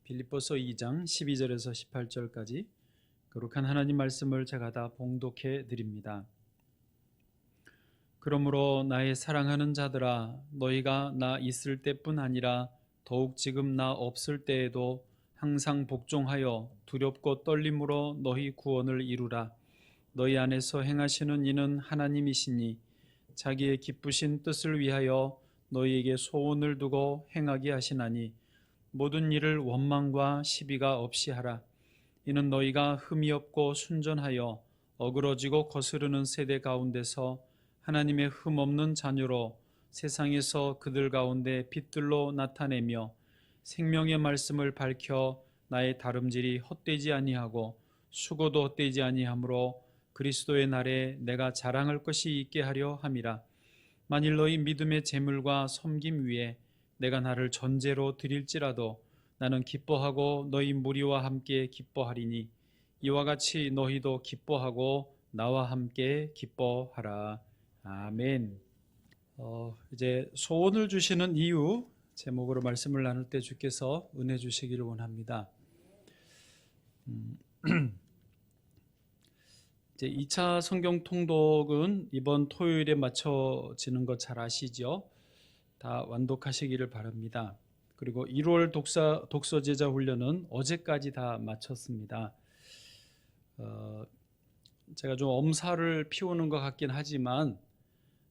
빌립보서 2장 12절에서 18절까지 거룩한 하나님 말씀을 제가 다 봉독해 드립니다. 그러므로 나의 사랑하는 자들아, 너희가 나 있을 때뿐 아니라 더욱 지금 나 없을 때에도 항상 복종하여 두렵고 떨림으로 너희 구원을 이루라. 너희 안에서 행하시는 이는 하나님이시니 자기의 기쁘신 뜻을 위하여 너희에게 소원을 두고 행하게 하시나니 모든 일을 원망과 시비가 없이 하라. 이는 너희가 흠이 없고 순전하여 어그러지고 거스르는 세대 가운데서 하나님의 흠 없는 자녀로 세상에서 그들 가운데 빛들로 나타내며 생명의 말씀을 밝혀 나의 다름질이 헛되지 아니하고 수고도 헛되지 아니하므로 그리스도의 날에 내가 자랑할 것이 있게 하려 함이라. 만일 너희 믿음의 재물과 섬김 위에 내가 나를 전제로 드릴지라도 나는 기뻐하고 너희 무리와 함께 기뻐하리니 이와 같이 너희도 기뻐하고 나와 함께 기뻐하라. 아멘. 이제 소원을 주시는 이유 제목으로 말씀을 나눌 때 주께서 은혜 주시기를 원합니다. 이제 2차 성경 통독은 이번 토요일에 마쳐지는 것 잘 아시죠? 다 완독하시기를 바랍니다. 그리고 1월 독서 제자 훈련은 어제까지 다 마쳤습니다. 제가 좀 엄살을 피우는 것 같긴 하지만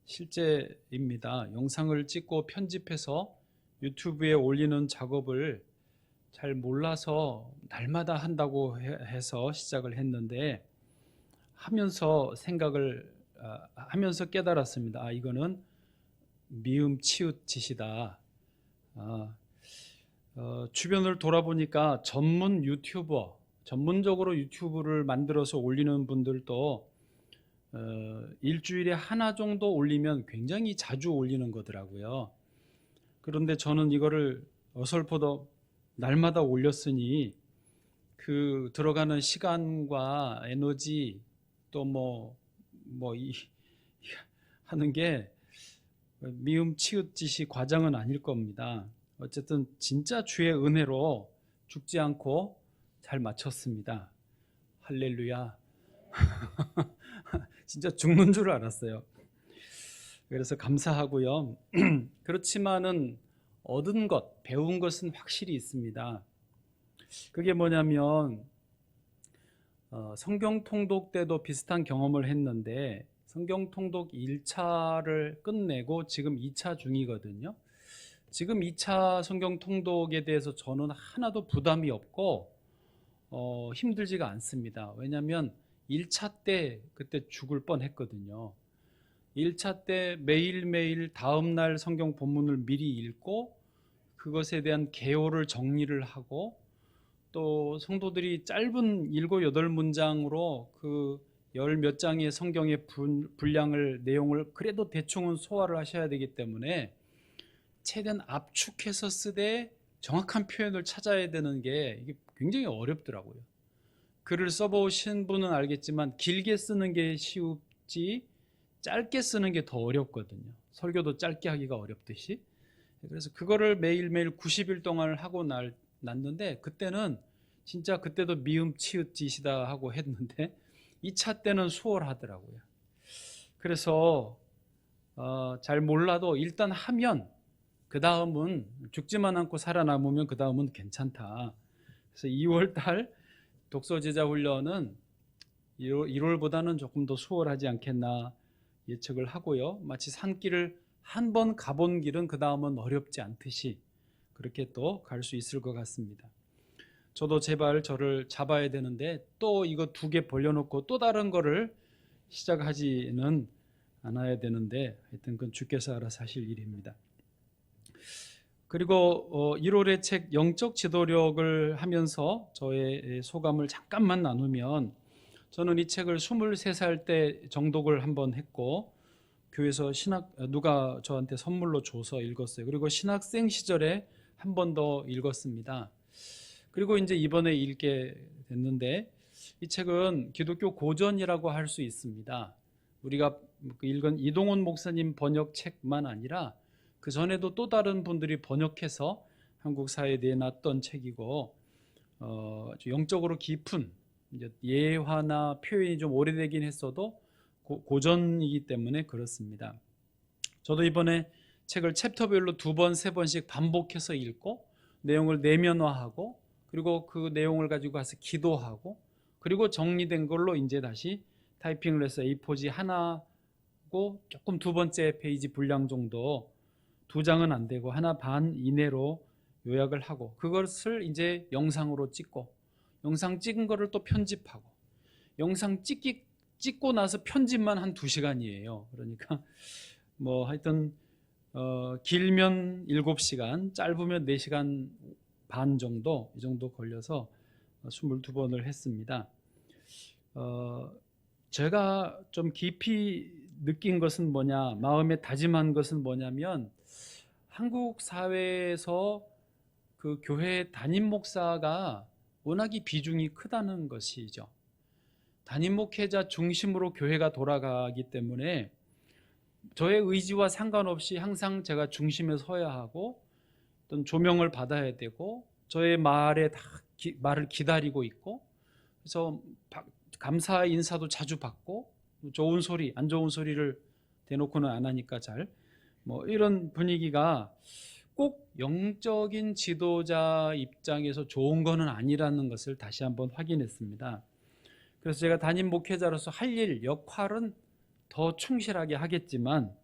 실제입니다. 영상을 찍고 편집해서 유튜브에 올리는 작업을 잘 몰라서 날마다 한다고 해서 시작을 했는데 하면서 깨달았습니다. 이거는 미음 치읓 짓이다. 주변을 돌아보니까 전문적으로 유튜브를 만들어서 올리는 분들도 일주일에 하나 정도 올리면 굉장히 자주 올리는 거더라고요. 그런데 저는 이거를 어설퍼도 날마다 올렸으니 그 들어가는 시간과 에너지 또 하는 게 미음 치읓 짓이 과장은 아닐 겁니다. 어쨌든 진짜 주의 은혜로 죽지 않고 잘 마쳤습니다. 할렐루야. 진짜 죽는 줄 알았어요. 그래서 감사하고요. 그렇지만은 얻은 것, 배운 것은 확실히 있습니다. 그게 뭐냐면 성경 통독 때도 비슷한 경험을 했는데 성경 통독 1차를 끝내고 지금 2차 중이거든요. 지금 2차 성경 통독에 대해서 저는 하나도 부담이 없고 힘들지가 않습니다. 왜냐하면 1차 때 그때 죽을 뻔했거든요. 1차 때 매일매일 다음날 성경 본문을 미리 읽고 그것에 대한 개요를 정리를 하고 또 성도들이 짧은 7, 8문장으로 그 열 몇 장의 성경의 분량을 내용을 그래도 대충은 소화를 하셔야 되기 때문에 최대한 압축해서 쓰되 정확한 표현을 찾아야 되는 게 이게 굉장히 어렵더라고요. 글을 써보신 분은 알겠지만 길게 쓰는 게 쉬우지 짧게 쓰는 게 더 어렵거든요. 설교도 짧게 하기가 어렵듯이. 그래서 그거를 매일매일 90일 동안 하고 났는데 그때는 진짜 그때도 미음 치읓 짓이다 하고 했는데 2차 때는 수월하더라고요. 그래서 잘 몰라도 일단 하면 그 다음은 죽지만 않고 살아남으면 그 다음은 괜찮다. 그래서 2월 달 독서 제자 훈련은 1월보다는 조금 더 수월하지 않겠나 예측을 하고요. 마치 산길을 한 번 가본 길은 그 다음은 어렵지 않듯이 그렇게 또 갈 수 있을 것 같습니다. 저도 제발 저를 잡아야 되는데 또 이거 2개 벌려놓고 또 다른 거를 시작하지는 않아야 되는데 하여튼 그건 주께서 알아서 하실 일입니다. 그리고 1월의 책 영적 지도력을 하면서 저의 소감을 잠깐만 나누면 저는 이 책을 23살 때 정독을 한번 했고 교회에서 누가 저한테 선물로 줘서 읽었어요. 그리고 신학생 시절에 한 번 더 읽었습니다. 그리고 이제 이번에 읽게 됐는데 이 책은 기독교 고전이라고 할 수 있습니다. 우리가 읽은 이동훈 목사님 번역 책만 아니라 그 전에도 또 다른 분들이 번역해서 한국 사회에 내놨던 책이고 아주 영적으로 깊은 이제 예화나 표현이 좀 오래되긴 했어도 고전이기 때문에 그렇습니다. 저도 이번에 책을 챕터별로 2번, 3번씩 반복해서 읽고 내용을 내면화하고 그리고 그 내용을 가지고 가서 기도하고 그리고 정리된 걸로 이제 다시 타이핑을 해서 A4지 하나고 조금 2번째 페이지 분량 정도 2장은 안 되고 하나 반 이내로 요약을 하고 그것을 이제 영상으로 찍고 영상 찍은 거를 또 편집하고 영상 찍고 나서 편집만 한 2시간이에요. 그러니까 뭐 하여튼 길면 7시간, 짧으면 4시간 반 정도 이 정도 걸려서 22번을 했습니다. 제가 좀 깊이 느낀 것은 뭐냐, 마음에 다짐한 것은 뭐냐면 한국 사회에서 그 교회 담임 목사가 워낙에 비중이 크다는 것이죠. 담임 목회자 중심으로 교회가 돌아가기 때문에 저의 의지와 상관없이 항상 제가 중심에 서야 하고 어떤 조명을 받아야 되고 저의 말을 기다리고 있고 그래서 감사 인사도 자주 받고 좋은 소리, 안 좋은 소리를 대놓고는 안 하니까 잘 뭐 이런 분위기가 꼭 영적인 지도자 입장에서 좋은 거는 아니라는 것을 다시 한번 확인했습니다. 그래서 제가 담임 목회자로서 할 일, 역할은 더 충실하게 하겠지만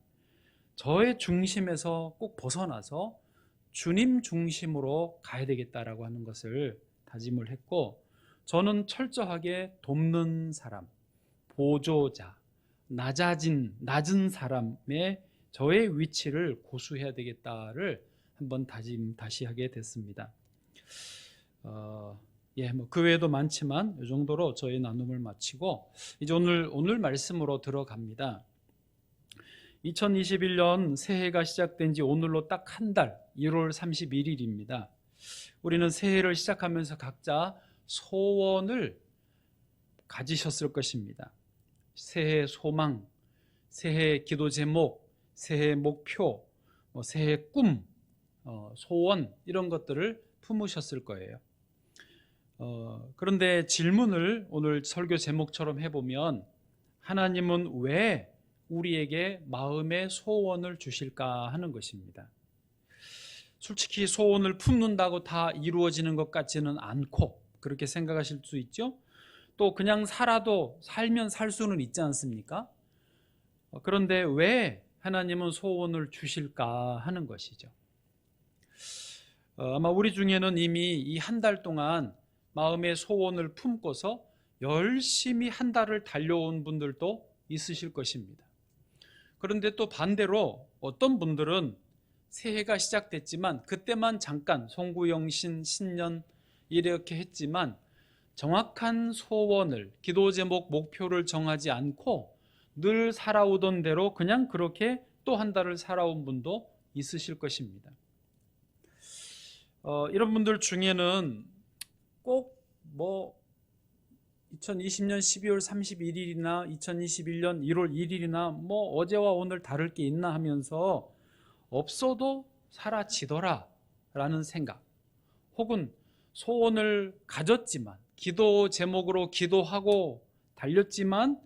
저의 중심에서 꼭 벗어나서 주님 중심으로 가야 되겠다라고 하는 것을 다짐을 했고 저는 철저하게 돕는 사람, 보조자, 낮은 사람의 저의 위치를 고수해야 되겠다를 한번 다시 하게 됐습니다. 뭐 그 외에도 많지만 이 정도로 저의 나눔을 마치고 이제 오늘 말씀으로 들어갑니다. 2021년 새해가 시작된 지 오늘로 딱 한 달, 1월 31일입니다. 우리는 새해를 시작하면서 각자 소원을 가지셨을 것입니다. 새해 소망, 새해 기도 제목, 새해 목표, 새해 꿈, 소원 이런 것들을 품으셨을 거예요. 그런데 질문을 오늘 설교 제목처럼 해보면 하나님은 왜 우리에게 마음의 소원을 주실까 하는 것입니다. 솔직히 소원을 품는다고 다 이루어지는 것 같지는 않고 그렇게 생각하실 수 있죠. 또 그냥 살면 살 수는 있지 않습니까? 그런데 왜 하나님은 소원을 주실까 하는 것이죠. 아마 우리 중에는 이미 이 한 달 동안 마음의 소원을 품고서 열심히 한 달을 달려온 분들도 있으실 것입니다. 그런데 또 반대로 어떤 분들은 새해가 시작됐지만 그때만 잠깐 송구영신 신년 이렇게 했지만 정확한 소원을 기도 제목 목표를 정하지 않고 늘 살아오던 대로 그냥 그렇게 또 한 달을 살아온 분도 있으실 것입니다. 이런 분들 중에는 꼭 2020년 12월 31일이나 2021년 1월 1일이나 어제와 오늘 다를 게 있나 하면서 없어도 사라지더라 라는 생각, 혹은 소원을 가졌지만 기도 제목으로 기도하고 달렸지만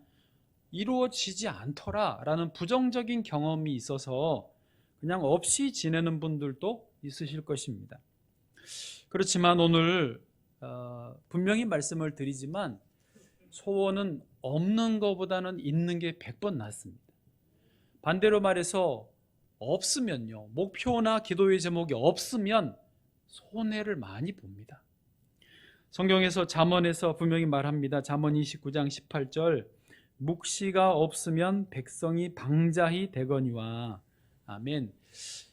이루어지지 않더라 라는 부정적인 경험이 있어서 그냥 없이 지내는 분들도 있으실 것입니다. 그렇지만 오늘 분명히 말씀을 드리지만 소원은 없는 것보다는 있는 게 100번 낫습니다. 반대로 말해서 없으면요, 목표나 기도의 제목이 없으면 손해를 많이 봅니다. 성경에서 잠언에서 분명히 말합니다. 잠언 29장 18절, 묵시가 없으면 백성이 방자히 되거니와. 아멘.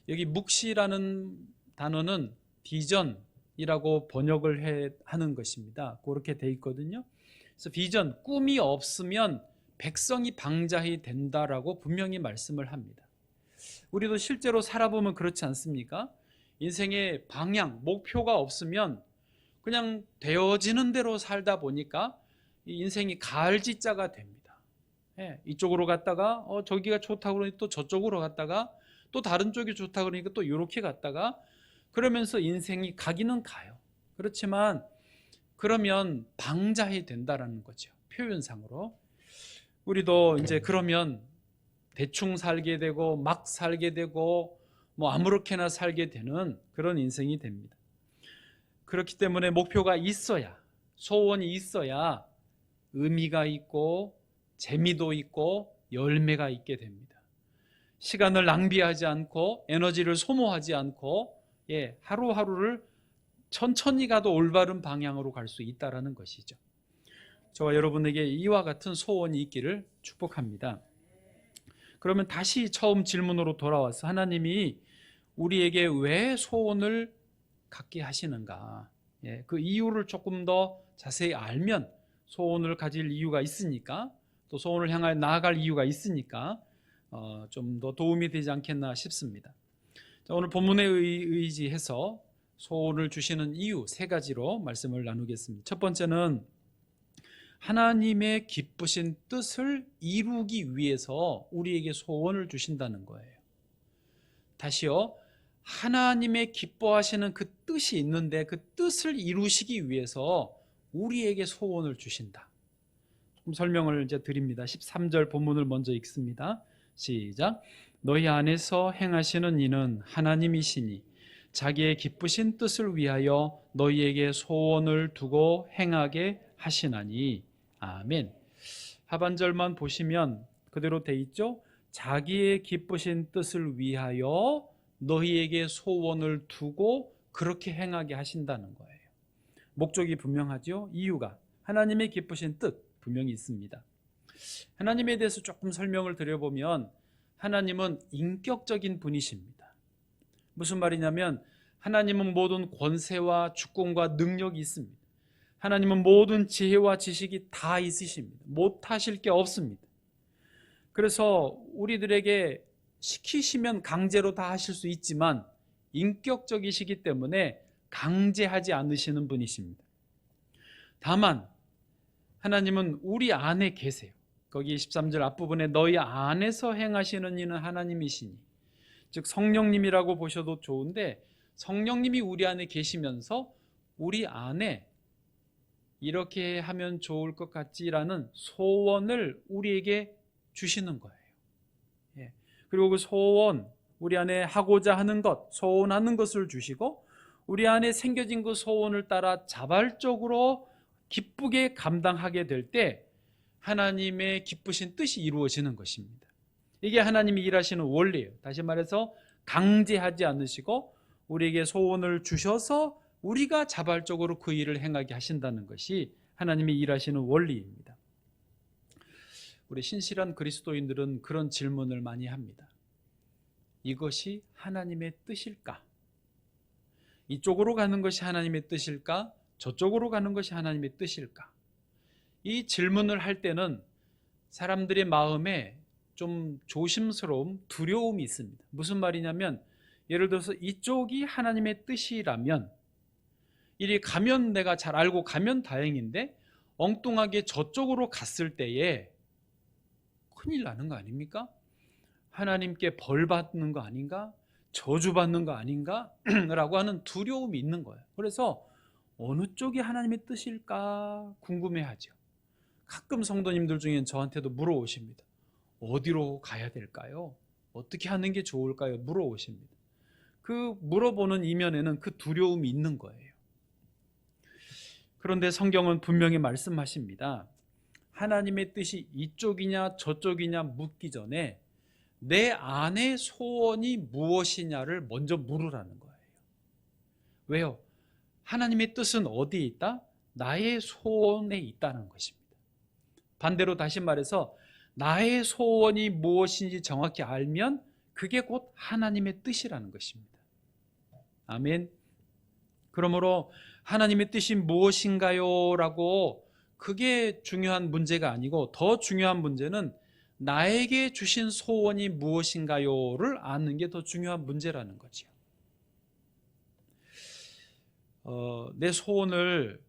여기 묵시라는 단어는 비전이라고 번역을 하는 것입니다. 그렇게 돼 있거든요. 그래서 비전, 꿈이 없으면 백성이 방자히 된다라고 분명히 말씀을 합니다. 우리도 실제로 살아보면 그렇지 않습니까? 인생의 방향, 목표가 없으면 그냥 되어지는 대로 살다 보니까 인생이 가을지자가 됩니다. 이쪽으로 갔다가 저기가 좋다고 그러니 또 저쪽으로 갔다가 또 다른 쪽이 좋다고 그러니까 또 이렇게 갔다가 그러면서 인생이 가기는 가요. 그렇지만 그러면 방자해 된다라는 거죠. 표현상으로. 우리도 이제 그러면 대충 살게 되고 막 살게 되고 뭐 아무렇게나 살게 되는 그런 인생이 됩니다. 그렇기 때문에 목표가 있어야, 소원이 있어야 의미가 있고 재미도 있고 열매가 있게 됩니다. 시간을 낭비하지 않고 에너지를 소모하지 않고 하루하루를 천천히 가도 올바른 방향으로 갈 수 있다는 것이죠. 저와 여러분에게 이와 같은 소원이 있기를 축복합니다. 그러면 다시 처음 질문으로 돌아와서 하나님이 우리에게 왜 소원을 갖게 하시는가? 그 이유를 조금 더 자세히 알면 소원을 가질 이유가 있으니까, 또 소원을 향하여 나아갈 이유가 있으니까 좀 더 도움이 되지 않겠나 싶습니다. 자, 오늘 본문에 의지해서 소원을 주시는 이유 3가지로 말씀을 나누겠습니다. 첫 번째는 하나님의 기쁘신 뜻을 이루기 위해서 우리에게 소원을 주신다는 거예요. 다시요. 하나님의 기뻐하시는 그 뜻이 있는데 그 뜻을 이루시기 위해서 우리에게 소원을 주신다. 좀 설명을 이제 드립니다. 13절 본문을 먼저 읽습니다. 시작. 너희 안에서 행하시는 이는 하나님이시니 자기의 기쁘신 뜻을 위하여 너희에게 소원을 두고 행하게 하시나니. 아멘. 하반절만 보시면 그대로 돼 있죠. 자기의 기쁘신 뜻을 위하여 너희에게 소원을 두고 그렇게 행하게 하신다는 거예요. 목적이 분명하죠. 이유가 하나님의 기쁘신 뜻 분명히 있습니다. 하나님에 대해서 조금 설명을 드려보면 하나님은 인격적인 분이십니다. 무슨 말이냐면 하나님은 모든 권세와 주권과 능력이 있습니다. 하나님은 모든 지혜와 지식이 다 있으십니다. 못하실 게 없습니다. 그래서 우리들에게 시키시면 강제로 다 하실 수 있지만 인격적이시기 때문에 강제하지 않으시는 분이십니다. 다만 하나님은 우리 안에 계세요. 거기 13절 앞부분에 너희 안에서 행하시는 이는 하나님이시니, 즉 성령님이라고 보셔도 좋은데 성령님이 우리 안에 계시면서 우리 안에 이렇게 하면 좋을 것 같지라는 소원을 우리에게 주시는 거예요. 그리고 그 소원, 우리 안에 하고자 하는 것, 소원하는 것을 주시고 우리 안에 생겨진 그 소원을 따라 자발적으로 기쁘게 감당하게 될 때 하나님의 기쁘신 뜻이 이루어지는 것입니다. 이게 하나님이 일하시는 원리예요. 다시 말해서 강제하지 않으시고 우리에게 소원을 주셔서 우리가 자발적으로 그 일을 행하게 하신다는 것이 하나님이 일하시는 원리입니다. 우리 신실한 그리스도인들은 그런 질문을 많이 합니다. 이것이 하나님의 뜻일까? 이쪽으로 가는 것이 하나님의 뜻일까? 저쪽으로 가는 것이 하나님의 뜻일까? 이 질문을 할 때는 사람들의 마음에 좀 조심스러움, 두려움이 있습니다. 무슨 말이냐면 예를 들어서 이쪽이 하나님의 뜻이라면 이리 가면 내가 잘 알고 가면 다행인데 엉뚱하게 저쪽으로 갔을 때에 큰일 나는 거 아닙니까? 하나님께 벌 받는 거 아닌가? 저주 받는 거 아닌가? 라고 하는 두려움이 있는 거예요. 그래서 어느 쪽이 하나님의 뜻일까 궁금해하죠. 가끔 성도님들 중엔 저한테도 물어오십니다. 어디로 가야 될까요? 어떻게 하는 게 좋을까요? 물어오십니다. 그 물어보는 이면에는 그 두려움이 있는 거예요. 그런데 성경은 분명히 말씀하십니다. 하나님의 뜻이 이쪽이냐 저쪽이냐 묻기 전에 내 안의 소원이 무엇이냐를 먼저 물으라는 거예요. 왜요? 하나님의 뜻은 어디에 있다? 나의 소원에 있다는 것입니다. 반대로 다시 말해서 나의 소원이 무엇인지 정확히 알면 그게 곧 하나님의 뜻이라는 것입니다. 아멘. 그러므로 하나님의 뜻이 무엇인가요? 라고 그게 중요한 문제가 아니고 더 중요한 문제는 나에게 주신 소원이 무엇인가요를 아는 게 더 중요한 문제라는 거죠. 내 소원을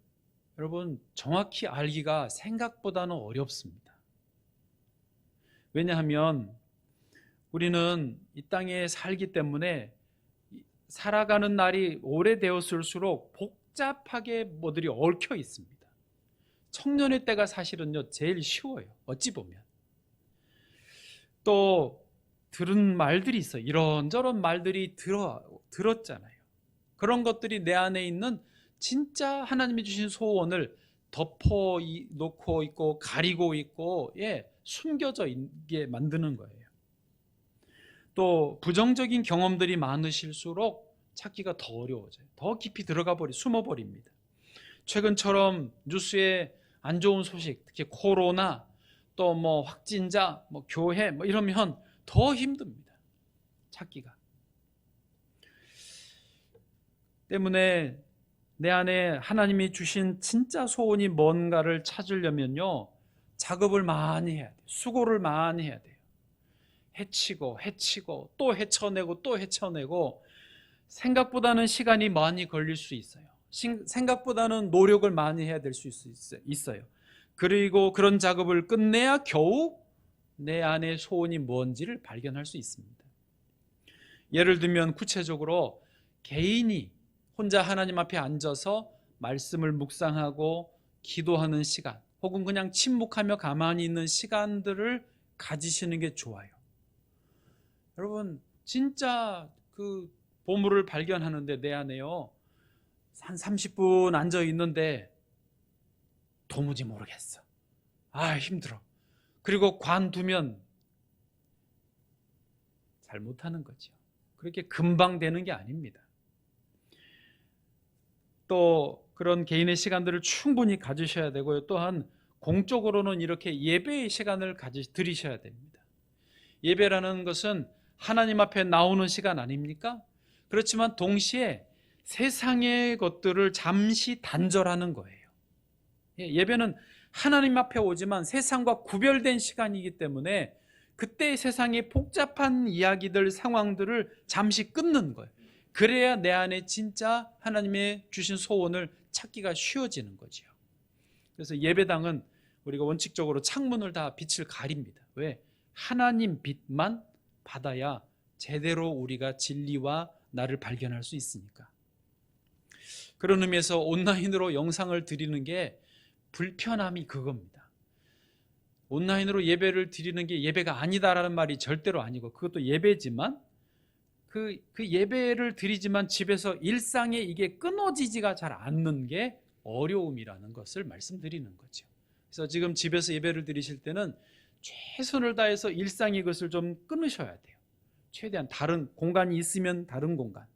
여러분 정확히 알기가 생각보다는 어렵습니다. 왜냐하면 우리는 이 땅에 살기 때문에 살아가는 날이 오래되었을수록 복잡하게 뭐들이 얽혀 있습니다. 청년의 때가 사실은요 제일 쉬워요. 어찌 보면 또 들은 말들이 있어요. 이런저런 말들이 들었잖아요. 그런 것들이 내 안에 있는 진짜 하나님이 주신 소원을 덮어 놓고 있고 가리고 있고 숨겨져 있게 만드는 거예요. 또 부정적인 경험들이 많으실수록 찾기가 더 어려워져요. 더 깊이 숨어버립니다. 최근처럼 뉴스에 안 좋은 소식, 특히 코로나, 또 뭐 확진자, 뭐 교회, 뭐 이러면 더 힘듭니다. 찾기가. 때문에 내 안에 하나님이 주신 진짜 소원이 뭔가를 찾으려면요, 작업을 많이 해야 돼요. 수고를 많이 해야 돼요. 헤치고 또 헤쳐내고 또 헤쳐내고 생각보다는 시간이 많이 걸릴 수 있어요. 생각보다는 노력을 많이 해야 될 수 있어요. 그리고 그런 작업을 끝내야 겨우 내 안의 소원이 뭔지를 발견할 수 있습니다. 예를 들면 구체적으로 개인이 혼자 하나님 앞에 앉아서 말씀을 묵상하고 기도하는 시간, 혹은 그냥 침묵하며 가만히 있는 시간들을 가지시는 게 좋아요. 여러분, 진짜 그 보물을 발견하는데 내 안에요, 한 30분 앉아 있는데 도무지 모르겠어. 힘들어. 그리고 관두면 잘못하는 거죠. 그렇게 금방 되는 게 아닙니다. 또 그런 개인의 시간들을 충분히 가지셔야 되고요. 또한 공적으로는 이렇게 예배의 시간을 들이셔야 됩니다. 예배라는 것은 하나님 앞에 나오는 시간 아닙니까? 그렇지만 동시에 세상의 것들을 잠시 단절하는 거예요. 예배는 하나님 앞에 오지만 세상과 구별된 시간이기 때문에 그때 세상의 복잡한 이야기들, 상황들을 잠시 끊는 거예요. 그래야 내 안에 진짜 하나님의 주신 소원을 찾기가 쉬워지는 거죠. 그래서 예배당은 우리가 원칙적으로 창문을 다 빛을 가립니다. 왜? 하나님 빛만 받아야 제대로 우리가 진리와 나를 발견할 수 있으니까. 그런 의미에서 온라인으로 영상을 드리는 게 불편함이 그겁니다. 온라인으로 예배를 드리는 게 예배가 아니다라는 말이 절대로 아니고, 그것도 예배지만 그 예배를 드리지만 집에서 일상에 이게 끊어지지가 잘 않는 게 어려움이라는 것을 말씀드리는 거죠. 그래서 지금 집에서 예배를 드리실 때는 최선을 다해서 일상의 것을 좀 끊으셔야 돼요. 최대한 다른 공간이 있으면 다른 공간,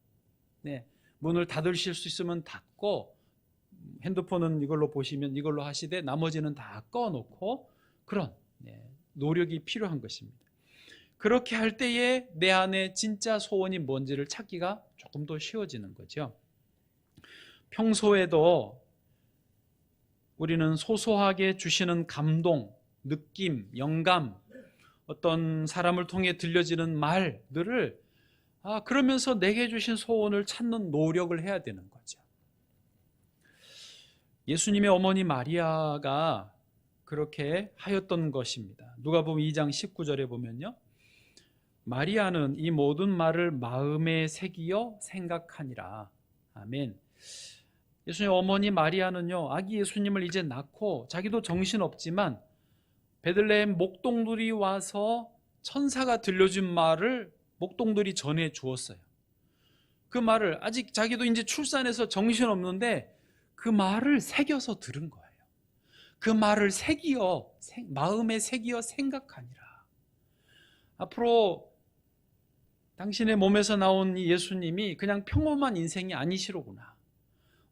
문을 닫으실 수 있으면 닫고, 핸드폰은 이걸로 보시면 이걸로 하시되 나머지는 다 꺼놓고, 그런 노력이 필요한 것입니다. 그렇게 할 때에 내 안에 진짜 소원이 뭔지를 찾기가 조금 더 쉬워지는 거죠. 평소에도 우리는 소소하게 주시는 감동, 느낌, 영감, 어떤 사람을 통해 들려지는 말들을 그러면서 내게 주신 소원을 찾는 노력을 해야 되는 거죠. 예수님의 어머니 마리아가 그렇게 하였던 것입니다. 누가복음 2장 19절에 보면요, 마리아는 이 모든 말을 마음에 새기어 생각하니라. 아멘. 예수님 어머니 마리아는요, 아기 예수님을 이제 낳고 자기도 정신없지만 베들레헴 목동들이 와서 천사가 들려준 말을 목동들이 전해 주었어요. 그 말을 아직 자기도 이제 출산해서 정신없는데 그 말을 새겨서 들은 거예요. 그 말을 마음에 새기어 생각하니라. 앞으로 당신의 몸에서 나온 이 예수님이 그냥 평범한 인생이 아니시로구나.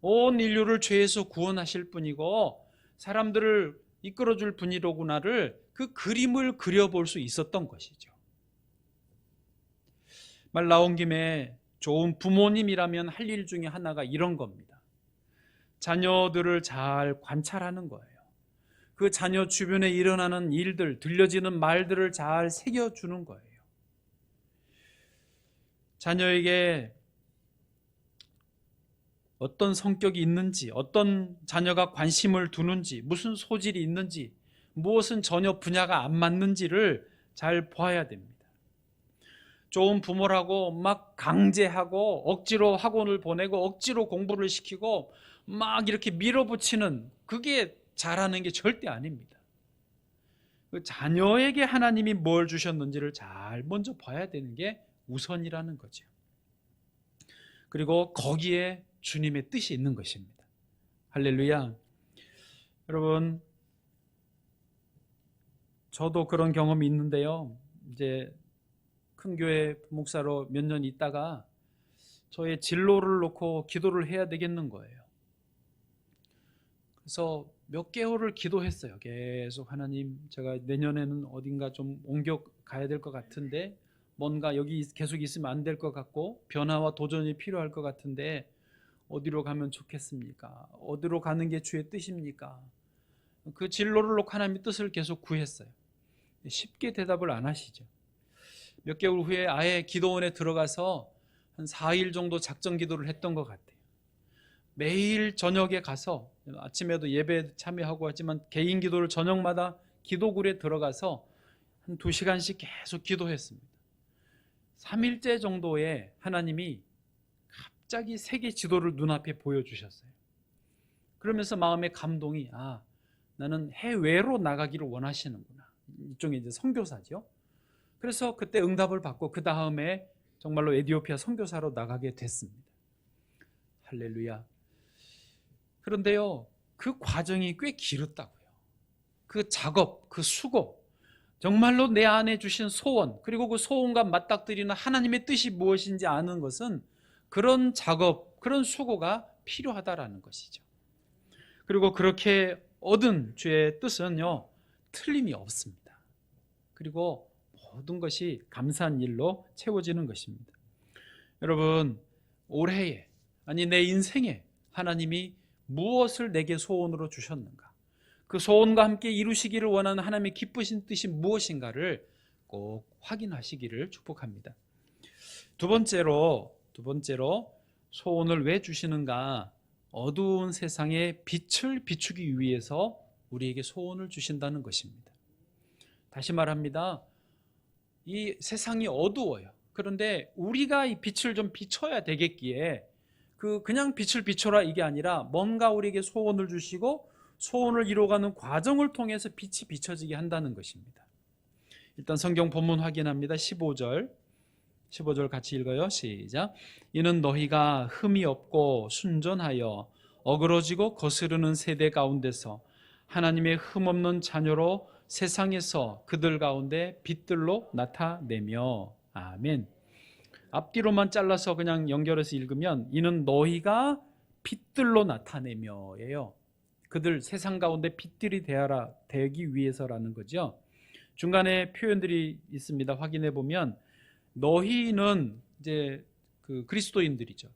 온 인류를 죄에서 구원하실 분이고 사람들을 이끌어줄 분이로구나를, 그 그림을 그려볼 수 있었던 것이죠. 말 나온 김에 좋은 부모님이라면 할 일 중에 하나가 이런 겁니다. 자녀들을 잘 관찰하는 거예요. 그 자녀 주변에 일어나는 일들, 들려지는 말들을 잘 새겨주는 거예요. 자녀에게 어떤 성격이 있는지, 어떤 자녀가 관심을 두는지, 무슨 소질이 있는지, 무엇은 전혀 분야가 안 맞는지를 잘 봐야 됩니다. 좋은 부모라고 막 강제하고 억지로 학원을 보내고 억지로 공부를 시키고 막 이렇게 밀어붙이는, 그게 잘하는 게 절대 아닙니다. 그 자녀에게 하나님이 뭘 주셨는지를 잘 먼저 봐야 되는 게 우선이라는 거죠. 그리고 거기에 주님의 뜻이 있는 것입니다. 할렐루야. 여러분, 저도 그런 경험이 있는데요. 이제 큰 교회 목사로 몇 년 있다가 저의 진로를 놓고 기도를 해야 되겠는 거예요. 그래서 몇 개월을 기도했어요. 계속 하나님, 제가 내년에는 어딘가 좀 옮겨 가야 될 것 같은데, 뭔가 여기 계속 있으면 안 될 것 같고 변화와 도전이 필요할 것 같은데 어디로 가면 좋겠습니까? 어디로 가는 게 주의 뜻입니까? 그 진로를 놓고 하나님의 뜻을 계속 구했어요. 쉽게 대답을 안 하시죠. 몇 개월 후에 아예 기도원에 들어가서 한 4일 정도 작정 기도를 했던 것 같아요. 매일 저녁에 가서, 아침에도 예배 참여하고 하지만 개인 기도를 저녁마다 기도굴에 들어가서 한 2시간씩 계속 기도했습니다. 3일째 정도에 하나님이 갑자기 세계 지도를 눈앞에 보여주셨어요. 그러면서 마음의 감동이, 나는 해외로 나가기를 원하시는구나. 이쪽에 이제 선교사죠. 그래서 그때 응답을 받고 그 다음에 정말로 에티오피아 선교사로 나가게 됐습니다. 할렐루야. 그런데요, 그 과정이 꽤 길었다고요. 그 작업, 그 수고, 정말로 내 안에 주신 소원, 그리고 그 소원과 맞닥뜨리는 하나님의 뜻이 무엇인지 아는 것은 그런 작업, 그런 수고가 필요하다라는 것이죠. 그리고 그렇게 얻은 주의 뜻은요, 틀림이 없습니다. 그리고 모든 것이 감사한 일로 채워지는 것입니다. 여러분, 올해에, 아니 내 인생에 하나님이 무엇을 내게 소원으로 주셨는가, 그 소원과 함께 이루시기를 원하는 하나님의 기쁘신 뜻이 무엇인가를 꼭 확인하시기를 축복합니다. 두 번째로 소원을 왜 주시는가? 어두운 세상에 빛을 비추기 위해서 우리에게 소원을 주신다는 것입니다. 다시 말합니다. 이 세상이 어두워요. 그런데 우리가 이 빛을 좀 비춰야 되겠기에, 그냥 빛을 비춰라 이게 아니라 뭔가 우리에게 소원을 주시고 소원을 이루어가는 과정을 통해서 빛이 비춰지게 한다는 것입니다. 일단 성경 본문 확인합니다. 15절 같이 읽어요. 시작. 이는 너희가 흠이 없고 순전하여 어그러지고 거스르는 세대 가운데서 하나님의 흠없는 자녀로 세상에서 그들 가운데 빛들로 나타내며. 아멘. 앞뒤로만 잘라서 그냥 연결해서 읽으면 이는 너희가 빛들로 나타내며예요. 그들 세상 가운데 빛들이 되기 위해서라는 거죠. 중간에 표현들이 있습니다. 확인해 보면 너희는 이제 그 그리스도인들이죠.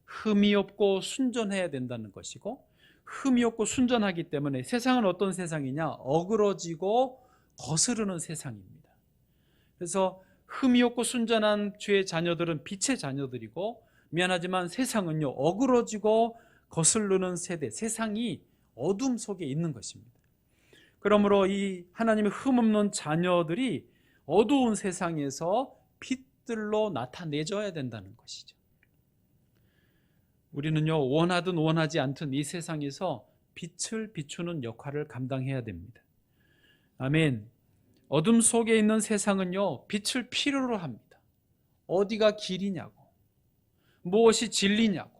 흠이 없고 순전해야 된다는 것이고, 흠이 없고 순전하기 때문에 세상은 어떤 세상이냐? 어그러지고 거스르는 세상입니다. 그래서 흠이 없고 순전한 주의 자녀들은 빛의 자녀들이고, 미안하지만 세상은요, 어그러지고 거스르는 세대, 세상이 어둠 속에 있는 것입니다. 그러므로 이 하나님의 흠없는 자녀들이 어두운 세상에서 빛들로 나타내줘야 된다는 것이죠. 우리는요, 원하든 원하지 않든 이 세상에서 빛을 비추는 역할을 감당해야 됩니다. 아멘. 어둠 속에 있는 세상은요, 빛을 필요로 합니다. 어디가 길이냐고, 무엇이 진리냐고,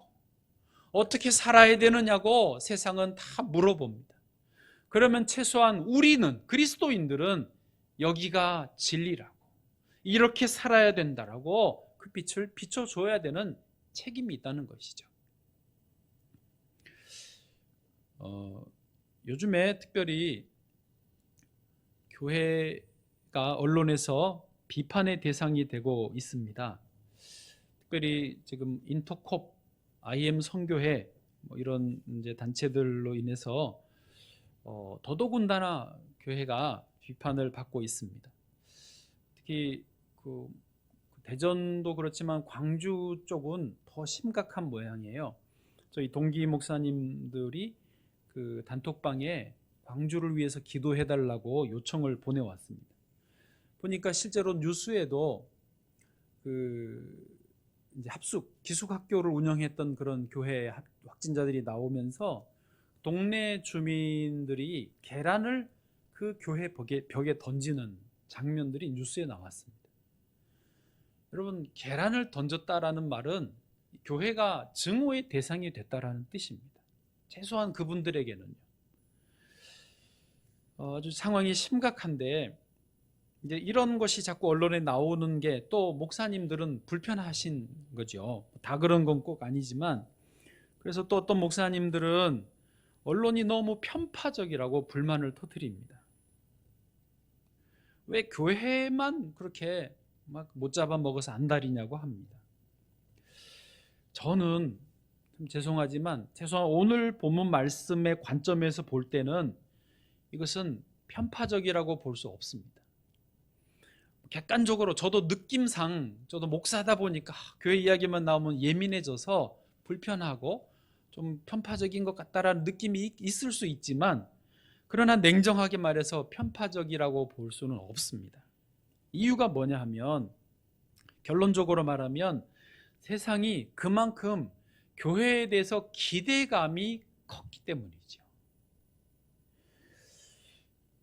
어떻게 살아야 되느냐고 세상은 다 물어봅니다. 그러면 최소한 우리는, 그리스도인들은 여기가 진리라고, 이렇게 살아야 된다라고 그 빛을 비춰줘야 되는 책임이 있다는 것이죠. 요즘에 특별히 교회가 언론에서 비판의 대상이 되고 있습니다. 특별히 지금 인터콥, IM 선교회 이런 이제 단체들로 인해서 더더군다나 교회가 비판을 받고 있습니다. 특히 그 대전도 그렇지만 광주 쪽은 더 심각한 모양이에요. 저희 동기 목사님들이 그 단톡방에 광주를 위해서 기도해달라고 요청을 보내왔습니다. 보니까 실제로 뉴스에도 이제 기숙학교를 운영했던 그런 교회 확진자들이 나오면서 동네 주민들이 계란을 그 교회 벽에 던지는 장면들이 뉴스에 나왔습니다. 여러분, 계란을 던졌다라는 말은 교회가 증오의 대상이 됐다라는 뜻입니다. 최소한 그분들에게는요. 아주 상황이 심각한데, 이제 이런 것이 자꾸 언론에 나오는 게 또 목사님들은 불편하신 거죠. 다 그런 건 꼭 아니지만, 그래서 또 어떤 목사님들은 언론이 너무 편파적이라고 불만을 터뜨립니다. 왜 교회만 그렇게 막 못 잡아먹어서 안달이냐고 합니다. 저는 좀 죄송하지만 최소한 오늘 본문 말씀의 관점에서 볼 때는 이것은 편파적이라고 볼 수 없습니다. 객관적으로 저도 느낌상, 저도 목사다 보니까 교회 이야기만 나오면 예민해져서 불편하고 좀 편파적인 것 같다라는 느낌이 있을 수 있지만, 그러나 냉정하게 말해서 편파적이라고 볼 수는 없습니다. 이유가 뭐냐 하면, 결론적으로 말하면 세상이 그만큼 교회에 대해서 기대감이 컸기 때문이죠.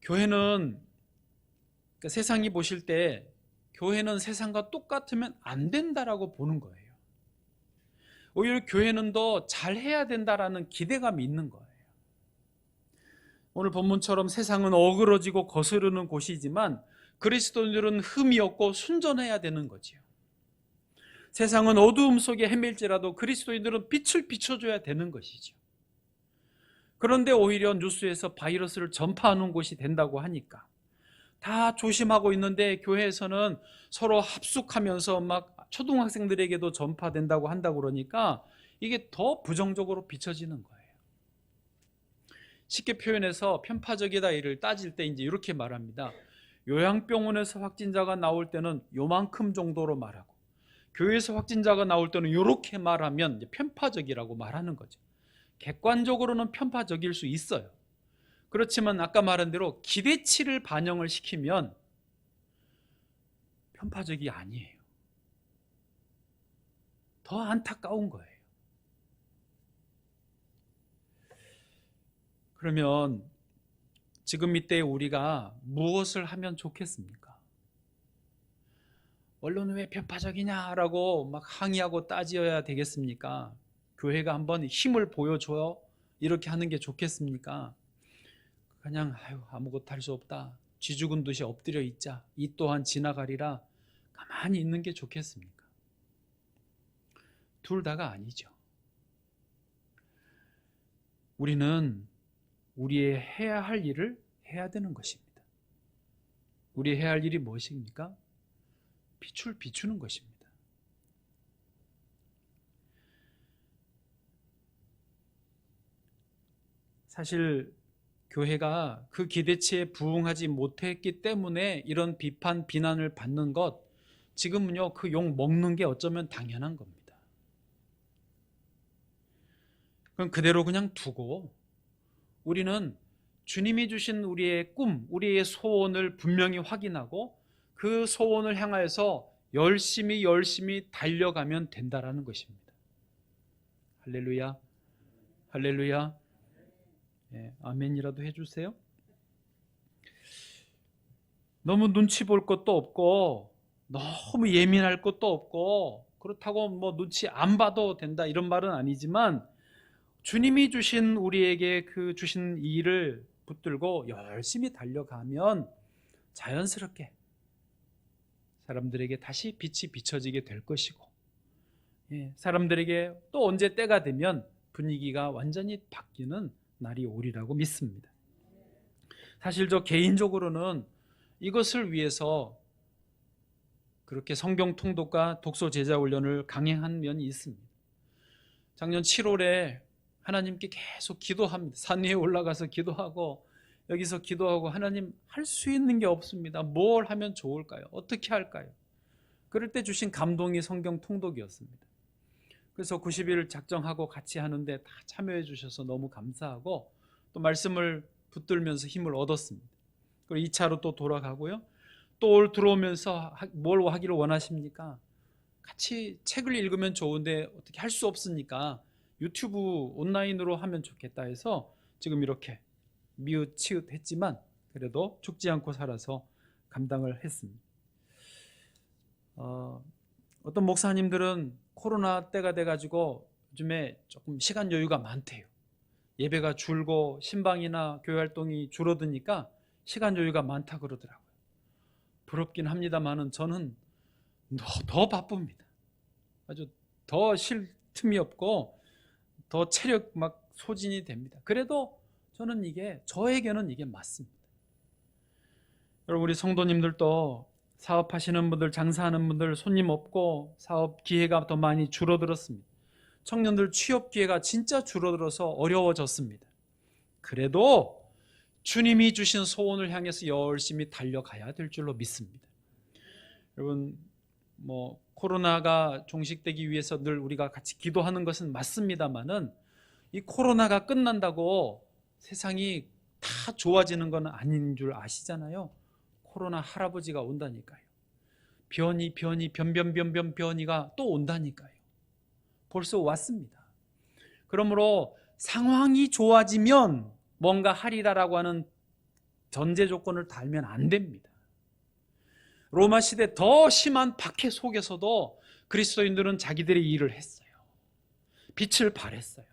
교회는, 그러니까 세상이 보실 때 교회는 세상과 똑같으면 안 된다라고 보는 거예요. 오히려 교회는 더 잘해야 된다라는 기대감이 있는 거예요. 오늘 본문처럼 세상은 어그러지고 거스르는 곳이지만 그리스도인들은 흠이 없고 순전해야 되는 거지요. 세상은 어두움 속에 헤맬지라도 그리스도인들은 빛을 비춰줘야 되는 것이죠. 그런데 오히려 뉴스에서 바이러스를 전파하는 곳이 된다고 하니까 다 조심하고 있는데, 교회에서는 서로 합숙하면서 막 초등학생들에게도 전파된다고 한다고 그러니까 이게 더 부정적으로 비춰지는 거예요. 쉽게 표현해서 편파적이다 이를 따질 때 이제 이렇게 말합니다. 요양병원에서 확진자가 나올 때는 요만큼 정도로 말하고, 교회에서 확진자가 나올 때는 이렇게 말하면 이제 편파적이라고 말하는 거죠. 객관적으로는 편파적일 수 있어요. 그렇지만 아까 말한 대로 기대치를 반영을 시키면 편파적이 아니에요. 더 안타까운 거예요. 그러면 지금 이때 우리가 무엇을 하면 좋겠습니까? 언론은 왜 편파적이냐라고 막 항의하고 따져야 되겠습니까? 교회가 한번 힘을 보여줘요? 이렇게 하는 게 좋겠습니까? 그냥 아무것도 할 수 없다, 쥐 죽은 듯이 엎드려 있자, 이 또한 지나가리라, 가만히 있는 게 좋겠습니까? 둘 다가 아니죠. 우리는 우리의 해야 할 일을 해야 되는 것입니다. 우리 해야 할 일이 무엇입니까? 빛을 비추는 것입니다. 사실 교회가 그 기대치에 부응하지 못했기 때문에 이런 비판, 비난을 받는 것, 지금은요 그 욕 먹는 게 어쩌면 당연한 겁니다. 그럼 그대로 그냥 두고 우리는 주님이 주신 우리의 꿈, 우리의 소원을 분명히 확인하고 그 소원을 향하여서 열심히 달려가면 된다라는 것입니다. 할렐루야, 할렐루야. 예, 아멘이라도 해주세요. 너무 눈치 볼 것도 없고 너무 예민할 것도 없고, 그렇다고 뭐 눈치 안 봐도 된다 이런 말은 아니지만, 주님이 주신 우리에게 그 주신 일을 붙들고 열심히 달려가면 자연스럽게 사람들에게 다시 빛이 비춰지게 될 것이고, 사람들에게 또 언제 때가 되면 분위기가 완전히 바뀌는 날이 오리라고 믿습니다. 사실 저 개인적으로는 이것을 위해서 그렇게 성경 통독과 독서 제자 훈련을 강행한 면이 있습니다. 작년 7월에 하나님께 계속 기도합니다. 산 위에 올라가서 기도하고 여기서 기도하고, 하나님 할 수 있는 게 없습니다. 뭘 하면 좋을까요? 어떻게 할까요? 그럴 때 주신 감동이 성경 통독이었습니다. 그래서 90일 작정하고 같이 하는데 다 참여해 주셔서 너무 감사하고, 또 말씀을 붙들면서 힘을 얻었습니다. 그리고 2차로 또 돌아가고요. 또 올 들어오면서 뭘 하기를 원하십니까? 같이 책을 읽으면 좋은데 어떻게 할 수 없으니까 유튜브 온라인으로 하면 좋겠다 해서 지금 이렇게 미웃치웃했지만 그래도 죽지 않고 살아서 감당을 했습니다. 어떤 목사님들은 코로나 때가 돼가지고 요즘에 조금 시간 여유가 많대요. 예배가 줄고 신방이나 교회 활동이 줄어드니까 시간 여유가 많다 그러더라고요. 부럽긴 합니다만은 저는 더 바쁩니다. 아주 더 쉴 틈이 없고 더 체력 막 소진이 됩니다. 그래도 저는 저에게는 이게 맞습니다. 여러분, 우리 성도님들도 사업하시는 분들, 장사하는 분들 손님 없고 사업 기회가 더 많이 줄어들었습니다. 청년들 취업 기회가 진짜 줄어들어서 어려워졌습니다. 그래도 주님이 주신 소원을 향해서 열심히 달려가야 될 줄로 믿습니다. 여러분, 코로나가 종식되기 위해서 늘 우리가 같이 기도하는 것은 맞습니다만은 이 코로나가 끝난다고 세상이 다 좋아지는 건 아닌 줄 아시잖아요. 코로나 할아버지가 온다니까요. 변이가 또 온다니까요. 벌써 왔습니다. 그러므로 상황이 좋아지면 뭔가 하리라라고 하는 전제 조건을 달면 안 됩니다. 로마 시대 더 심한 박해 속에서도 그리스도인들은 자기들의 일을 했어요. 빛을 발했어요.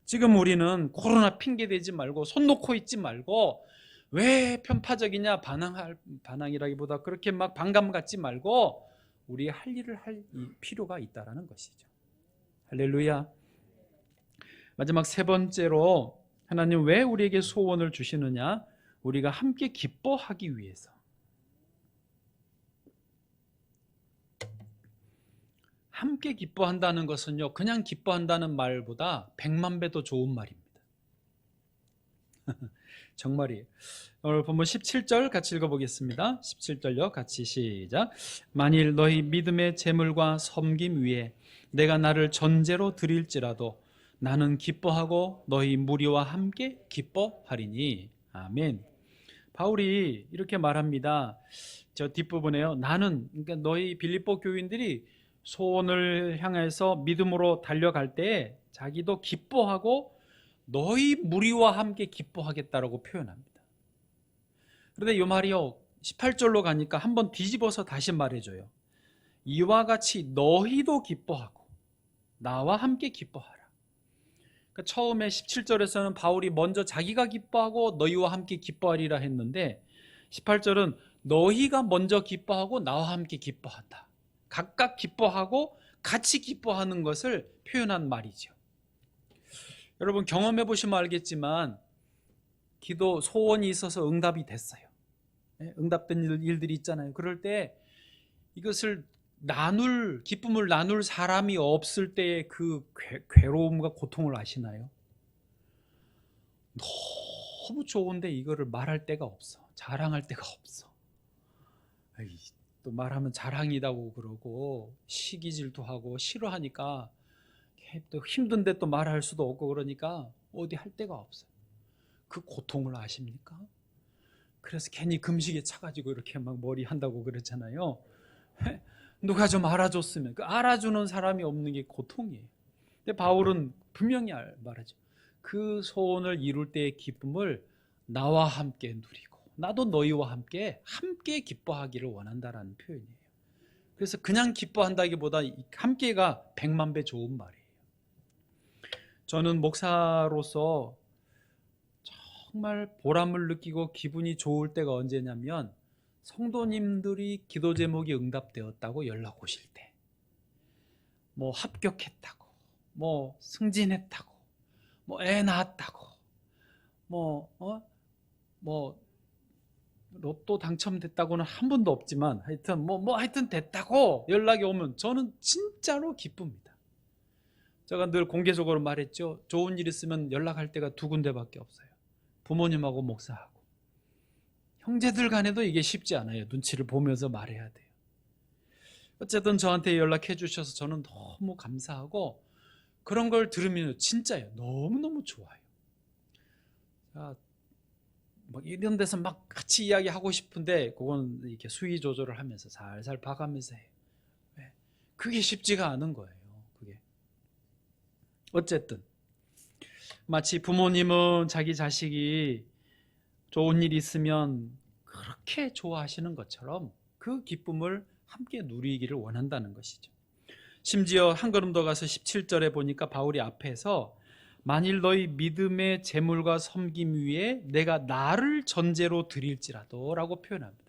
지금 우리는 코로나 핑계 대지 말고 손 놓고 있지 말고 왜 편파적이냐 반항이라기보다 그렇게 막 반감 갖지 말고 우리 할 일을 할 필요가 있다라는 것이죠. 할렐루야. 마지막 세 번째로 하나님 왜 우리에게 소원을 주시느냐? 우리가 함께 기뻐하기 위해서. 함께 기뻐한다는 것은요, 그냥 기뻐한다는 말보다 100만 배 더 좋은 말입니다. 정말이에요. 오늘 본문 17절 같이 읽어보겠습니다. 17절요, 같이 시작. 만일 너희 믿음의 재물과 섬김 위에 내가 나를 전제로 드릴지라도 나는 기뻐하고 너희 무리와 함께 기뻐하리니. 아멘. 바울이 이렇게 말합니다. 저 뒷부분에요. 나는, 그러니까 너희 빌립보 교인들이 소원을 향해서 믿음으로 달려갈 때 자기도 기뻐하고 너희 무리와 함께 기뻐하겠다라고 표현합니다. 그런데 이 말이요, 18절로 가니까 한번 뒤집어서 다시 말해줘요. 이와 같이 너희도 기뻐하고 나와 함께 기뻐하라. 그러니까 처음에 17절에서는 바울이 먼저 자기가 기뻐하고 너희와 함께 기뻐하리라 했는데 18절은 너희가 먼저 기뻐하고 나와 함께 기뻐한다. 각각 기뻐하고 같이 기뻐하는 것을 표현한 말이죠. 여러분, 경험해 보시면 알겠지만 기도 소원이 있어서 응답이 됐어요. 응답된 일들이 있잖아요. 그럴 때 이것을 기쁨을 나눌 사람이 없을 때의 그 괴로움과 고통을 아시나요? 너무 좋은데 이거를 말할 데가 없어. 자랑할 데가 없어. 또 말하면 자랑이라고 그러고 시기질도 하고 싫어하니까 또 힘든데 또 말할 수도 없고 그러니까 어디 할 데가 없어요. 그 고통을 아십니까? 그래서 괜히 금식에 차가지고 이렇게 막 머리 한다고 그랬잖아요. 누가 좀 알아줬으면. 그 알아주는 사람이 없는 게 고통이에요. 근데 바울은 분명히 말하죠. 그 소원을 이룰 때의 기쁨을 나와 함께 누리고 나도 너희와 함께 기뻐하기를 원한다라는 표현이에요. 그래서 그냥 기뻐한다기보다 함께가 100만 배 좋은 말이에요. 저는 목사로서 정말 보람을 느끼고 기분이 좋을 때가 언제냐면 성도님들이 기도 제목이 응답되었다고 연락 오실 때, 뭐 합격했다고, 뭐 승진했다고, 뭐 애 낳았다고, 뭐 로또 당첨됐다고는 한 번도 없지만 하여튼 됐다고 연락이 오면 저는 진짜로 기쁩니다. 제가 늘 공개적으로 말했죠. 좋은 일 있으면 연락할 때가 두 군데밖에 없어요. 부모님하고 목사하고. 형제들 간에도 이게 쉽지 않아요. 눈치를 보면서 말해야 돼요. 어쨌든 저한테 연락해 주셔서 저는 너무 감사하고 그런 걸 들으면 진짜요. 너무너무 좋아요. 막 이런 데서 막 같이 이야기하고 싶은데 그건 이렇게 수위 조절을 하면서 살살 봐가면서 해요. 그게 쉽지가 않은 거예요. 그게. 어쨌든 마치 부모님은 자기 자식이 좋은 일 있으면 그렇게 좋아하시는 것처럼 그 기쁨을 함께 누리기를 원한다는 것이죠. 심지어 한 걸음 더 가서 17절에 보니까 바울이 앞에서 만일 너희 믿음의 재물과 섬김 위에 내가 나를 전제로 드릴지라도 라고 표현합니다.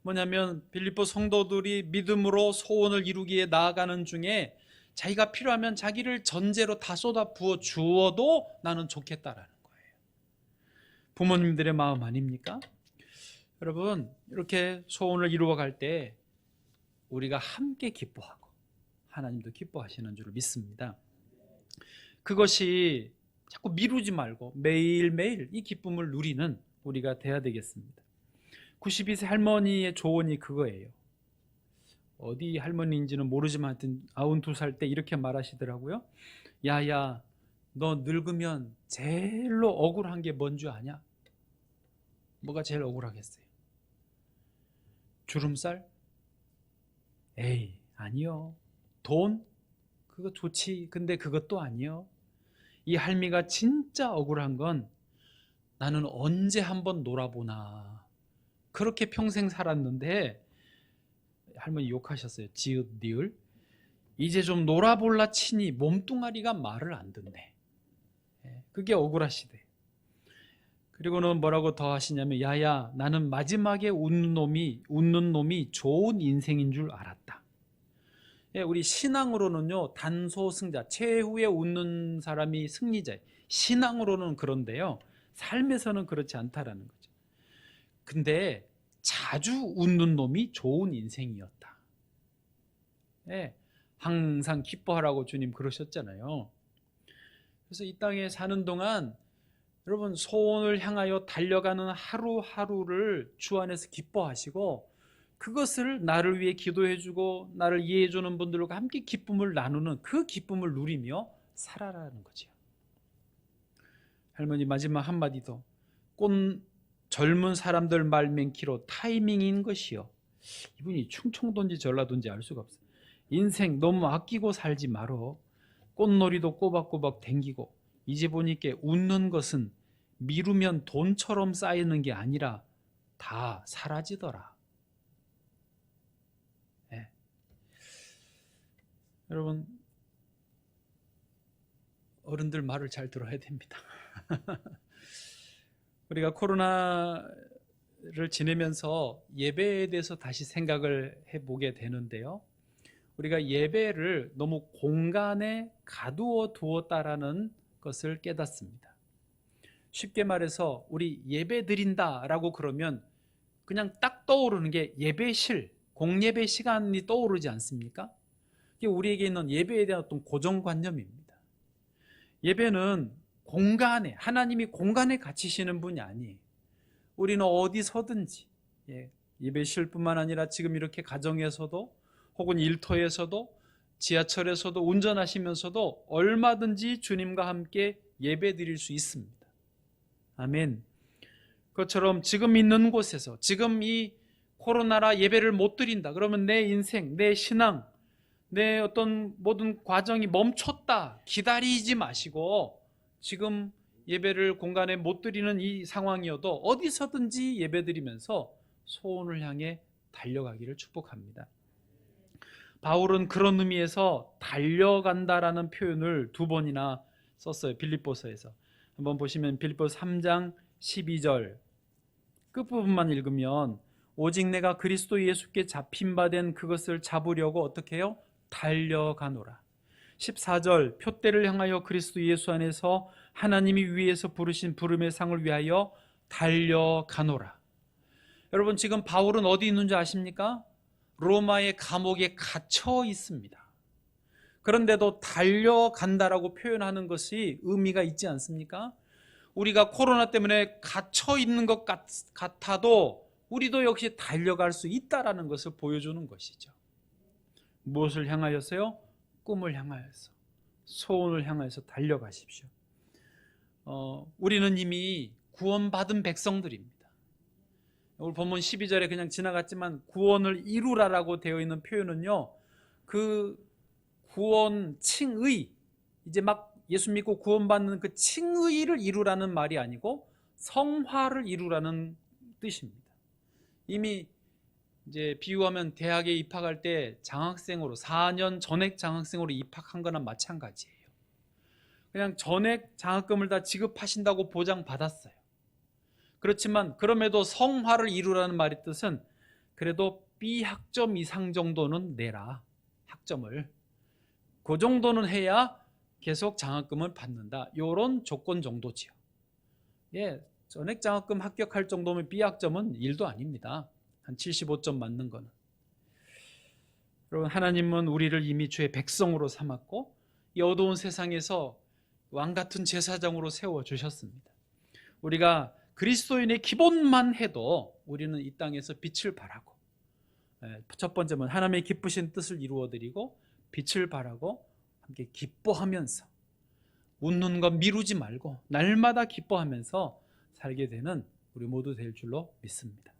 뭐냐면 빌립보 성도들이 믿음으로 소원을 이루기에 나아가는 중에 자기가 필요하면 자기를 전제로 다 쏟아 부어 주어도 나는 좋겠다라는 거예요. 부모님들의 마음 아닙니까? 여러분, 이렇게 소원을 이루어갈 때 우리가 함께 기뻐하고 하나님도 기뻐하시는 줄 믿습니다. 그것이 자꾸 미루지 말고 매일매일 이 기쁨을 누리는 우리가 돼야 되겠습니다. 92세 할머니의 조언이 그거예요. 어디 할머니인지는 모르지만 하여튼 92살 때 이렇게 말하시더라고요. 야야, 너 늙으면 제일로 억울한 게 뭔 줄 아냐? 뭐가 제일 억울하겠어요? 주름살? 에이, 아니요. 돈? 그거 좋지. 근데 그것도 아니요. 이 할미가 진짜 억울한 건 나는 언제 한번 놀아보나. 그렇게 평생 살았는데 할머니 욕하셨어요. 지읒 니을. 이제 좀 놀아볼라 치니 몸뚱아리가 말을 안 듣네. 그게 억울하시대. 그리고는 뭐라고 더 하시냐면 야야, 나는 마지막에 웃는 놈이 좋은 인생인 줄 알았다. 우리 신앙으로는요, 단소승자, 최후에 웃는 사람이 승리자예요. 신앙으로는 그런데요, 삶에서는 그렇지 않다라는 거죠. 근데 자주 웃는 놈이 좋은 인생이었다. 항상 기뻐하라고 주님 그러셨잖아요. 그래서 이 땅에 사는 동안 여러분 소원을 향하여 달려가는 하루하루를 주 안에서 기뻐하시고 그것을 나를 위해 기도해주고 나를 이해해주는 분들과 함께 기쁨을 나누는 그 기쁨을 누리며 살아라는 거죠. 할머니 마지막 한마디 더. 젊은 사람들 말 많기로 타이밍인 것이요. 이분이 충청도인지 전라도인지 알 수가 없어요. 인생 너무 아끼고 살지 말어. 꽃놀이도 꼬박꼬박 댕기고 이제 보니까 웃는 것은 미루면 돈처럼 쌓이는 게 아니라 다 사라지더라. 여러분, 어른들 말을 잘 들어야 됩니다. 우리가 코로나를 지내면서 예배에 대해서 다시 생각을 해보게 되는데요. 우리가 예배를 너무 공간에 가두어 두었다라는 것을 깨닫습니다. 쉽게 말해서 우리 예배 드린다라고 그러면 그냥 딱 떠오르는 게 예배실, 공예배 시간이 떠오르지 않습니까? 이게 우리에게 있는 예배에 대한 어떤 고정관념입니다. 예배는 공간에, 하나님이 공간에 갇히시는 분이 아니에요. 우리는 어디서든지, 예배실뿐만 아니라 지금 이렇게 가정에서도 혹은 일터에서도 지하철에서도 운전하시면서도 얼마든지 주님과 함께 예배 드릴 수 있습니다. 아멘. 그것처럼 지금 있는 곳에서 지금 이 코로나라 예배를 못 드린다 그러면 내 인생, 내 신앙, 내 어떤 모든 과정이 멈췄다 기다리지 마시고 지금 예배를 공간에 못 드리는 이 상황이어도 어디서든지 예배 드리면서 소원을 향해 달려가기를 축복합니다. 바울은 그런 의미에서 달려간다라는 표현을 2번이나 썼어요. 빌립보서에서. 한번 보시면 빌립보서 3장 12절 끝부분만 읽으면 오직 내가 그리스도 예수께 잡힌 바 된 그것을 잡으려고 어떻게 해요? 달려가노라. 14절 표대를 향하여 그리스도 예수 안에서 하나님이 위에서 부르신 부름의 상을 위하여 달려가노라. 여러분 지금 바울은 어디 있는지 아십니까? 로마의 감옥에 갇혀 있습니다. 그런데도 달려간다라고 표현하는 것이 의미가 있지 않습니까? 우리가 코로나 때문에 갇혀 있는 것 같아도 우리도 역시 달려갈 수 있다라는 것을 보여주는 것이죠. 무엇을 향하여서요? 꿈을 향하여서, 소원을 향하여서 달려가십시오. 우리는 이미 구원받은 백성들입니다. 오늘 본문 12절에 그냥 지나갔지만 구원을 이루라라고 되어 있는 표현은요, 그 구원 칭의, 이제 막 예수 믿고 구원받는 그 칭의를 이루라는 말이 아니고 성화를 이루라는 뜻입니다. 이미 이제 비유하면 대학에 입학할 때 장학생으로 4년 전액 장학생으로 입학한 거나 마찬가지예요. 그냥 전액 장학금을 다 지급하신다고 보장받았어요. 그렇지만 그럼에도 성화를 이루라는 말의 뜻은 그래도 B학점 이상 정도는 내라. 학점을. 그 정도는 해야 계속 장학금을 받는다. 이런 조건 정도지요. 예, 전액 장학금 합격할 정도면 B학점은 일도 아닙니다. 한 75점 맞는 거는. 여러분, 하나님은 우리를 이미 주의 백성으로 삼았고 이 어두운 세상에서 왕 같은 제사장으로 세워주셨습니다. 우리가 그리스도인의 기본만 해도 우리는 이 땅에서 빛을 발하고, 첫 번째는 하나님의 기쁘신 뜻을 이루어드리고 빛을 발하고 함께 기뻐하면서 웃는 것 미루지 말고 날마다 기뻐하면서 살게 되는 우리 모두 될 줄로 믿습니다.